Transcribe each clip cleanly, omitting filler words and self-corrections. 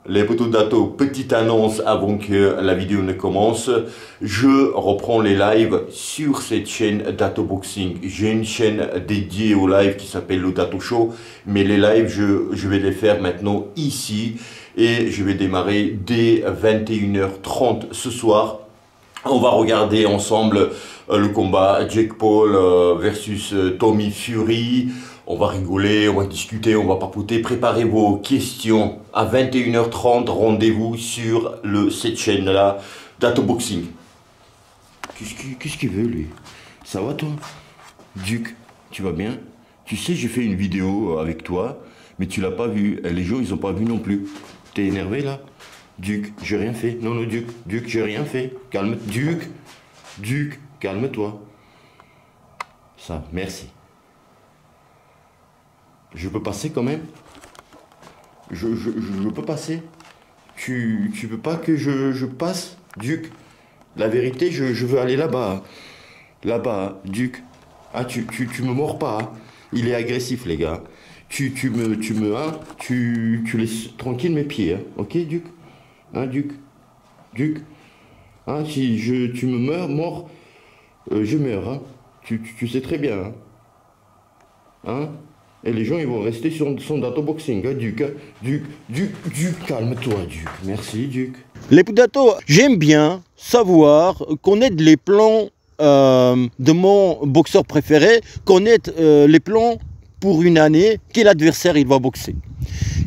Les potos d'Ato, petite annonce avant que la vidéo ne commence. Je reprends les lives sur cette chaîne Dato Boxing. J'ai une chaîne dédiée aux lives qui s'appelle le Dato Show. Mais les lives, je vais les faire maintenant ici. Et je vais démarrer dès 21h30 ce soir. On va regarder ensemble le combat Jake Paul versus Tommy Fury. On va rigoler, on va discuter, on va papoter. Préparez vos questions à 21h30. Rendez-vous sur cette chaîne-là, Dato Boxing. Qu'est-ce qu'il veut, lui? Ça va, toi? Duc, tu vas bien? Tu sais, j'ai fait une vidéo avec toi, mais tu l'as pas vue. Les gens, ils ont pas vu non plus. T'es énervé, là? Duc, j'ai rien fait. Non, Duc, j'ai rien fait. Calme, Duc, calme-toi. Ça, merci. Je peux passer quand même? Je peux passer? Tu veux pas que je passe, Duc? La vérité, je veux aller là-bas. Là-bas, Duc. Ah, tu me mords pas. Hein. Il est agressif, les gars. Tu laisses tranquille mes pieds. Hein. Ok, Duc? Hein, Duc? Hein, si tu me mords, je meurs. Hein. Tu sais très bien. Hein? Et les gens, ils vont rester sur son Dato Boxing, hein, Duc. Duc, calme-toi, Duc. Merci, Duc. Les Dato, j'aime bien savoir, connaître les plans de mon boxeur préféré, connaître les plans pour une année, quel adversaire il va boxer.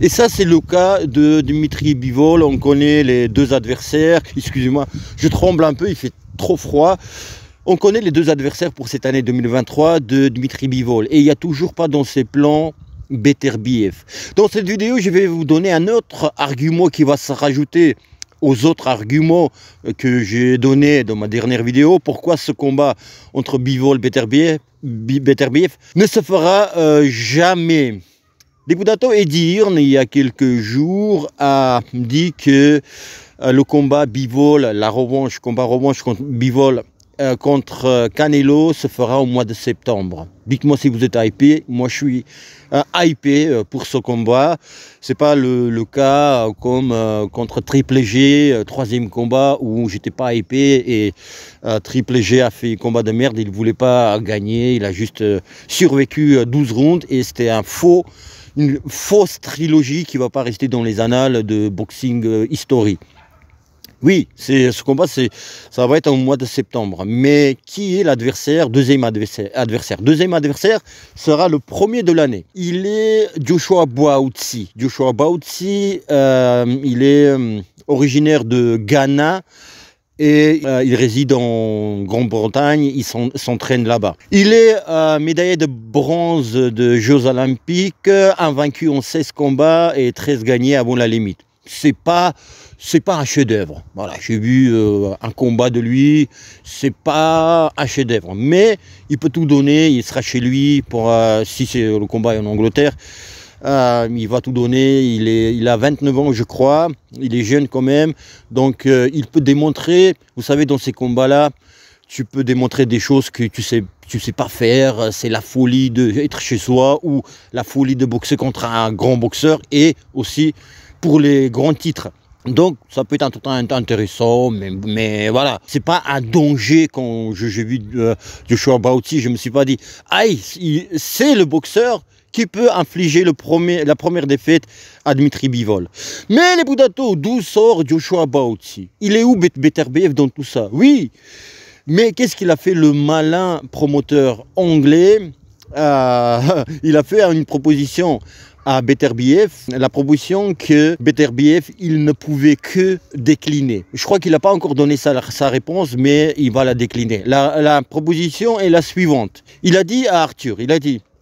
Et ça, c'est le cas de Dimitri Bivol. On connaît les deux adversaires. Excusez-moi, je tremble un peu, il fait trop froid. On connaît les deux adversaires pour cette année 2023 de Dimitri Bivol. Et il n'y a toujours pas dans ces plans Beterbiev. Dans cette vidéo, je vais vous donner un autre argument qui va se rajouter aux autres arguments que j'ai donnés dans ma dernière vidéo. Pourquoi ce combat entre Bivol et Beterbiev ne se fera jamais. Deputato Edirne, il y a quelques jours, a dit que le combat Bivol, combat revanche contre Bivol, contre Canelo se fera au mois de septembre. Dites-moi si vous êtes hypé. Moi, je suis hypé pour ce combat. C'est pas le cas comme contre Triple G, troisième combat où j'étais pas hypé et Triple G a fait un combat de merde. Il voulait pas gagner. Il a juste survécu 12 rounds et c'était une fausse trilogie qui va pas rester dans les annales de boxing history. Oui, ce combat, ça va être au mois de septembre. Mais qui est l'adversaire? Deuxième adversaire sera le premier de l'année. Il est Joshua Buatsi. Joshua Buatsi, il est originaire de Ghana et il réside en Grande-Bretagne. Il s'entraîne là-bas. Il est médaillé de bronze de Jeux Olympiques, invaincu en 16 combats et 13 gagnés avant la limite. C'est pas un chef-d'œuvre. Voilà, j'ai vu un combat de lui, c'est pas un chef-d'œuvre. Mais il peut tout donner, il sera chez lui pour si c'est le combat en Angleterre. Il va tout donner, il a 29 ans je crois, il est jeune quand même. Donc il peut démontrer, vous savez dans ces combats-là, tu peux démontrer des choses que tu sais pas faire. C'est la folie d'être chez soi ou la folie de boxer contre un grand boxeur et aussi pour les grands titres. Donc ça peut être intéressant, mais voilà, c'est pas un danger. Quand j'ai vu Joshua Buatsi, je me suis pas dit aïe, c'est le boxeur qui peut infliger la première défaite à Dimitri Bivol. Mais les Dato, d'où sort Joshua Buatsi? Il est où Beterbiev dans tout ça? Oui, mais qu'est-ce qu'il a fait le malin promoteur anglais? Il a fait une proposition à Beterbiev, la proposition que Beterbiev, il ne pouvait que décliner. Je crois qu'il n'a pas encore donné sa réponse, mais il va la décliner. La proposition est la suivante. Il a dit à Arthur,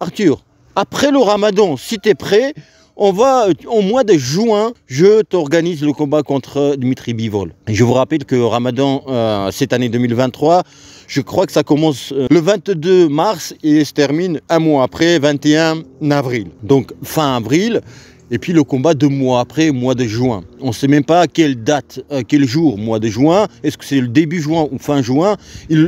Arthur, après le Ramadan, si tu es prêt, on va, au mois de juin, je t'organise le combat contre Dimitri Bivol. Et je vous rappelle que Ramadan, cette année 2023, je crois que ça commence le 22 mars et se termine un mois après, 21 avril. Donc fin avril, Et puis le combat 2 mois après, mois de juin. On ne sait même pas quelle date, quel jour, mois de juin. Est-ce que c'est le début juin ou fin juin?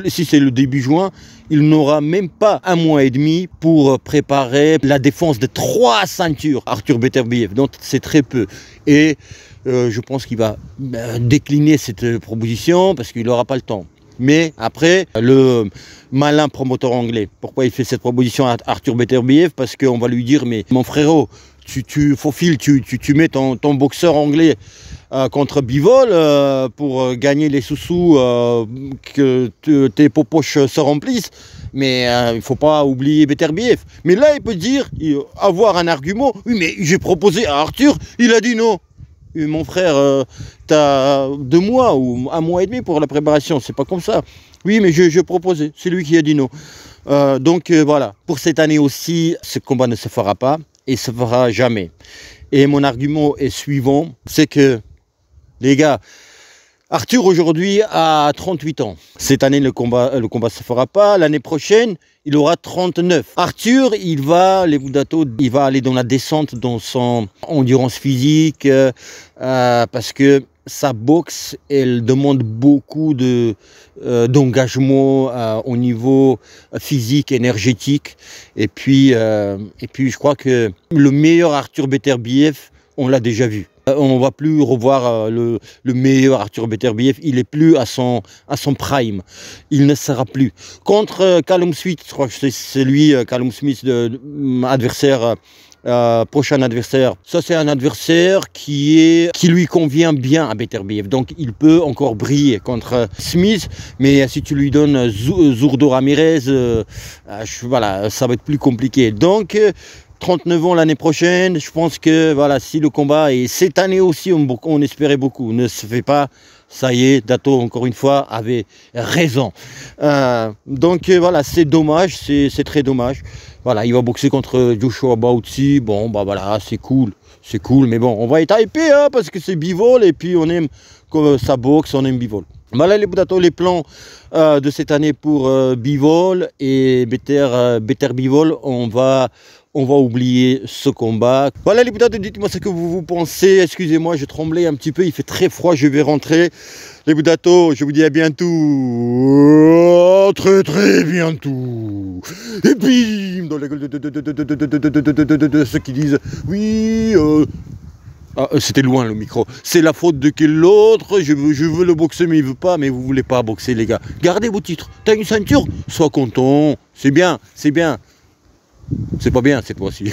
Si c'est le début juin, il n'aura même pas 1 mois et demi pour préparer la défense de 3 ceintures, Arthur Beterbiev. Donc c'est très peu. Et je pense qu'il va décliner cette proposition parce qu'il n'aura pas le temps. Mais après, le malin promoteur anglais, pourquoi il fait cette proposition à Arthur Beterbiev? Parce qu'on va lui dire, mais mon frérot, tu faufiles, tu mets ton boxeur anglais contre Bivol pour gagner les sous-sous que tes poches se remplissent. Mais il ne faut pas oublier Beterbiev. Mais là, il peut dire, avoir un argument. Oui, mais j'ai proposé à Arthur, il a dit non. Et mon frère, tu as 2 mois ou 1 mois et demi pour la préparation. C'est pas comme ça. Oui, mais je proposais. C'est lui qui a dit non. Donc voilà. Pour cette année aussi, ce combat ne se fera pas. Et se fera jamais. Et mon argument est suivant, c'est que, les gars, Arthur aujourd'hui a 38 ans. Cette année, le combat se fera pas. L'année prochaine, il aura 39. Arthur, il va aller dans la descente, dans son endurance physique, parce que sa boxe, elle demande beaucoup d'engagement au niveau physique, énergétique. Et puis, je crois que le meilleur Arthur Beterbiev, on l'a déjà vu. On ne va plus revoir le meilleur Arthur Beterbiev. Il n'est plus à son prime. Il ne sera plus. Contre Callum Smith, je crois que c'est lui, Callum Smith, adversaire. Prochain adversaire, ça c'est un adversaire qui lui convient bien à Beterbiev, donc il peut encore briller contre Smith, mais si tu lui donnes Zurdo Ramirez, voilà, ça va être plus compliqué. Donc 39 ans l'année prochaine, je pense que voilà, si le combat, et cette année aussi on espérait beaucoup, ne se fait pas, ça y est, Dato encore une fois avait raison. Donc voilà, c'est dommage, c'est très dommage. Voilà, il va boxer contre Joshua Buatsi. Bon, bah voilà, c'est cool, mais bon, on va être hypé, hein, parce que c'est Bivol, et puis on aime sa boxe, on aime Bivol. Voilà les plans de cette année pour Bivol et Beter Bivol. On va oublier ce combat. Voilà les Boudatos, dites-moi ce que vous pensez. Excusez-moi, je tremblais un petit peu, il fait très froid, je vais rentrer. Les Boudatos, je vous dis à bientôt. Très très bientôt. Et bim, dans la gueule de ceux qui disent oui. C'était loin le micro. C'est la faute de quel autre? Je veux le boxer mais il veut pas. Mais vous voulez pas boxer les gars. Gardez vos titres. T'as une ceinture? Sois content. C'est bien, c'est bien. C'est pas bien cette fois-ci.